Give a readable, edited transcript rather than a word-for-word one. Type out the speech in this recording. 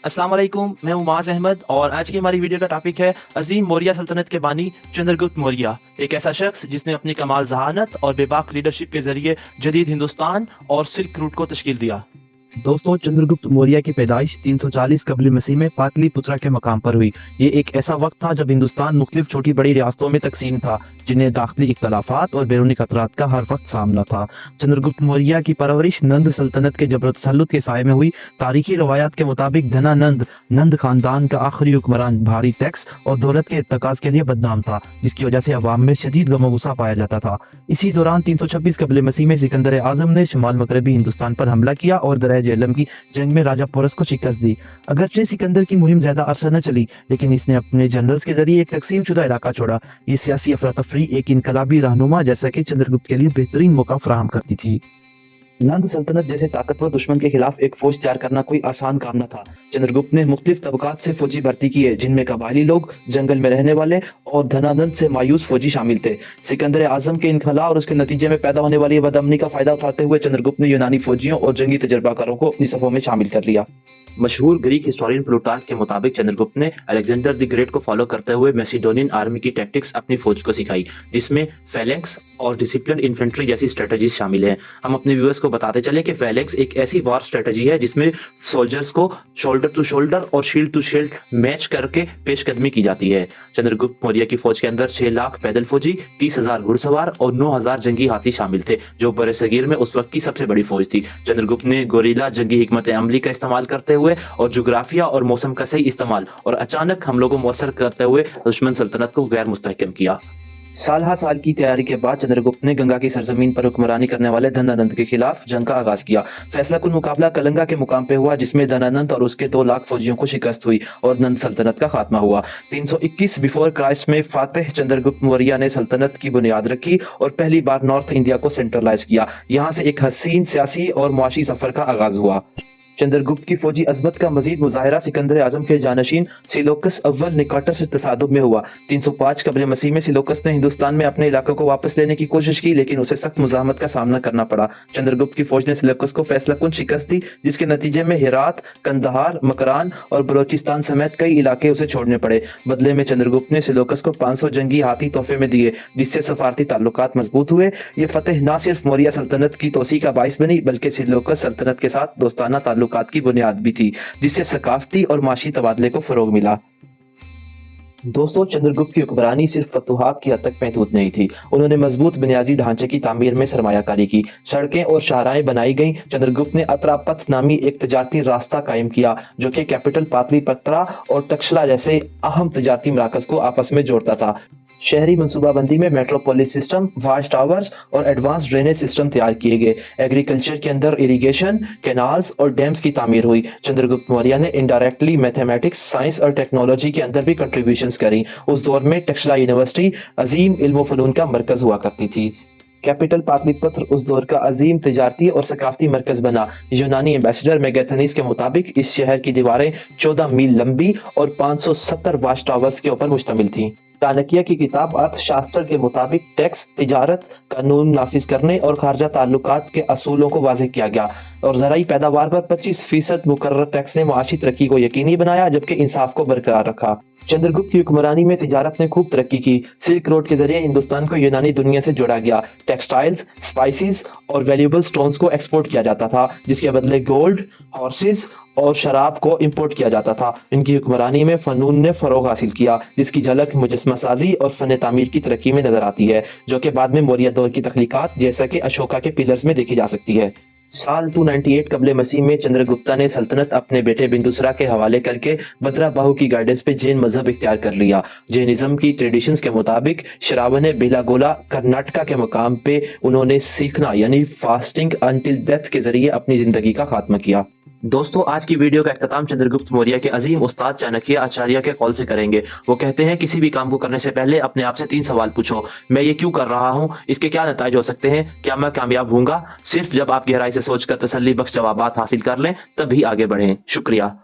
अस्सलाम वालेकुम, मैं उमास अहमद और आज की हमारी वीडियो का टॉपिक है अजीम मौर्य सल्तनत के बानी चंद्रगुप्त मौर्य, एक ऐसा शख्स जिसने अपनी कमाल जहानत और बेबाक लीडरशिप के जरिए जदीद हिंदुस्तान और सिल्क रूट को तश्कील दिया। दोस्तों, चंद्रगुप्त मौर्य की पैदाइश 340 कबल मसीह में पाटलिपुत्रा के मकाम पर हुई। ये एक ऐसा वक्त था जब हिंदुस्तान मुख्तलिफ छोटी बड़ी रियासतों में तकसीम था, जिन्हें दाखिली इख्तलाफात और बैरूनी खतरात का हर वक्त सामना था। चंद्रगुप्त मौर्य की परवरिश नंद सल्तनत के जबर तसल्लुत के साये में हुई। तारीखी रवायात के मुताबिक धनानंद नंद खानदान का आखिरी हुक्मरान भारी टैक्स और दौलत के इर्तकाज के लिए बदनाम था, जिसकी वजह से अवाम में शदीद गम गुस्सा पाया जाता था। इसी दौरान 326 कबल मसीह में सिकंदर आजम ने शुमाल मगरबी हिंदुस्तान पर हमला किया और दरिया झेलम की जंग में राजा पोरस को शिकस्त दी। अगरचे सिकंदर की मुहिम ज्यादा अरसा न चली, लेकिन इसने अपने जनरल्स के जरिए एक तकसीम शुदा इलाका छोड़ा। ये सियासी अफरा तफरी एक इनकलाबी रहनुमा जैसा कि चंद्रगुप्त के लिए बेहतरीन मौका फराहम करती थी। नंद सल्तनत जैसे ताकतवर दुश्मन के खिलाफ एक फौज तैयार करना कोई आसान काम न था। चंद्रगुप्त ने मुख्तलिफ तबकात से फौजी भर्ती की है, जिनमें कबायली लोग, जंगल में रहने वाले और धनानंद से मायूस फौजी शामिल थे। सिकंदर आजम के इनखला और उसके नतीजे में पैदा होने वाली बदअमनी का फायदा उठाते हुए चंद्रगुप्त ने यूनानी फौजियों और जंगी तजर्बाकारों को अपनी सफों में शामिल कर लिया। मशहूर ग्रीक हिस्टोरियन प्लूटार्क के मुताबिक चंद्रगुप्त ने अलेक्जेंडर द ग्रेट को फॉलो करते हुए मैसिडोनियन आर्मी की टैक्टिक्स अपनी फौज को सिखाई, जिसमें फैलेंक्स और डिसिप्लिन इन्फेंट्री जैसी स्ट्रेटजीज शामिल हैं। हम अपने व्यूअर्स को बताते चलें कि फैलेंक्स एक ऐसी वॉर स्ट्रेटजी है जिसमें सोल्जर्स को शोल्डर टू शोल्डर और शील्ड टू शील्ड मैच करके पेशकदमी की जाती है। चंद्रगुप्त मौर्य की फौज के अंदर 6 लाख पैदल फौजी, 30,000 घुड़सवार और 9,000 जंगी हाथी शामिल थे, जो बड़े सगीर में उस वक्त की सबसे बड़ी फौज थी। चंद्रगुप्त ने गोरिल्ला जंगी हिकमत अमली का इस्तेमाल करते हुए और जुग्राफिया और मौसम का सही इस्तेमाल और अचानक हमलों को मौसर करते हुए दुश्मन सल्तनत को गैर मुस्तहकम किया। साल हर साल की तैयारी के बाद चंद्रगुप्त ने गंगा की सरजमीन पर हुक्मरानी करने वाले धनानंद के खिलाफ जंग का आगाज किया। फैसला कुन मुकाबला कलंगा के मुकाम पे हुआ, जिसमें धनानंद और उसके 2 लाख फौजियों को शिकस्त हुई और नंद सल्तनत का खात्मा हुआ। 321 बिफोर क्राइस्ट में फातेह चंद्रगुप्त मौर्य ने सल्तनत की बुनियाद रखी और पहली बार नॉर्थ इंडिया को सेंट्रलाइज किया। यहाँ से एक हसीन सियासी और मुआशी सफर का आगाज हुआ। चंद्रगुप्त की फौजी अजमत का मजीद मुजाहिरा सिकंदर आजम के जानशीन सिलोकस अव्वल निकाटर से तसादुम में हुआ। 305 कबल मसीह में सिलोकस ने हिंदुस्तान में अपने इलाकों को वापस लेने की कोशिश की, लेकिन उसे सख्त मुजाहमत का सामना करना पड़ा। चंद्रगुप्त की फौज ने सिलोकस को फैसला कुन शिकस्त दी, जिसके नतीजे में हेरात, कंदहार, मकरान और बलोचिस्तान समेत कई इलाके उसे छोड़ने पड़े। बदले में चंद्रगुप्त ने सिलोकस को 500 जंगी हाथी तोहफे में दिए, जिससे सफारती ताल्लुकात मजबूत हुए। ये फतेह न सिर्फ मौर्य सल्तनत की तोसी का बाइस बनी, बल्कि सिलोकस सल्तनत के साथ दोस्ताना ताल्लुकात की बुनियाद भी थी, जिससे सकाफती और माशी तबादले को फरोग मिला। दोस्तों, चंद्रगुप्त की हुक्मरानी सिर्फ फतुहात की हद तक महदूद नहीं थी। उन्होंने मजबूत बुनियादी ढांचे की तामीर में सरमायाकारी की, सड़कें और शाहराएं बनाई गईं। चंद्रगुप्त ने अत्रापथ नामी एक तजारती रास्ता कायम किया, जो कि कैपिटल पाटलिपुत्रा और तक्षशिला जैसे अहम तजारती मराकज को आपस में जोड़ता था। शहरी मनसूबाबंदी में मेट्रोपोलिस सिस्टम, वाच टावर्स और एडवांस ड्रेनेज सिस्टम तैयार किए गए। एग्रीकल्चर के अंदर इरिगेशन, कैनाल्स और डैम्स की तामीर हुई। चंद्रगुप्त मौर्य ने इनडायरेक्टली मैथमेटिक्स, साइंस और टेक्नोलॉजी के अंदर भी कंट्रीब्यूशंस करी। उस दौर में तक्षशिला यूनिवर्सिटी अजीम इल्म फनून का मरकज हुआ करती थी। कैपिटल पाटलिपुत्र उस दौर का अजीम तिजारती और सकाफती मरकज बना। यूनानी एम्बेसडर मेगाथनीस के मुताबिक इस शहर की दीवारें 14 मील लंबी और 570 वाच टावर्स के ऊपर मुश्तमिल थी। चाणक्य की किताब अर्थशास्त्र के मुताबिक टैक्स, तिजारत, कानून नाफिज करने और खारजा ताल्लुकात के असूलों को वाज़ेह किया गया और ज़राई पैदावार पर 25% मुकर्रर टैक्स ने मुआशी तरक्की को यकीनी बनाया, जबकि इंसाफ को बरकरार रखा। चंद्रगुप्त की हुक्मरानी में तिजारत ने खूब तरक्की की। सिल्क रोड के जरिए हिंदुस्तान को यूनानी दुनिया से जोड़ा गया। टेक्सटाइल्स, स्पाइसेस और वैल्यूएबल स्टोन्स को एक्सपोर्ट किया जाता था, जिसके बदले गोल्ड, हॉर्सेस और शराब को इंपोर्ट किया जाता था। इनकी हुक्मरानी में फनून ने फरोग हासिल किया, जिसकी झलक मुजस्समा साजी और फन तामीर की तरक्की में नजर आती है, जो कि बाद में मौर्य दौर की तख्लीकात जैसा कि अशोका के पिलर्स में देखी जा सकती है। साल 298 कबल मसीह में चंद्रगुप्ता ने सल्तनत अपने बेटे बिंदुसरा के हवाले करके बदरा बाहू की गाइडेंस पे जैन मजहब इख्तियार कर लिया। जैनिज्म की ट्रेडिशंस के मुताबिक श्रावण बेलागोला कर्नाटका के मकाम पे उन्होंने सीखना यानी फास्टिंग अंटिल डेथ के जरिए अपनी जिंदगी का खात्मा किया। दोस्तों, आज की वीडियो का इख्तिताम चंद्रगुप्त मौर्य के अजीम उस्ताद चाणक्य आचार्य के कॉल से करेंगे। वो कहते हैं, किसी भी काम को करने से पहले अपने आप से 3 सवाल पूछो। मैं ये क्यों कर रहा हूँ? इसके क्या नतीजे हो सकते हैं? क्या मैं कामयाब होऊंगा? सिर्फ जब आप गहराई से सोचकर तसल्ली बख्श जवाबात हासिल कर लें, तभी आगे बढ़ें। शुक्रिया।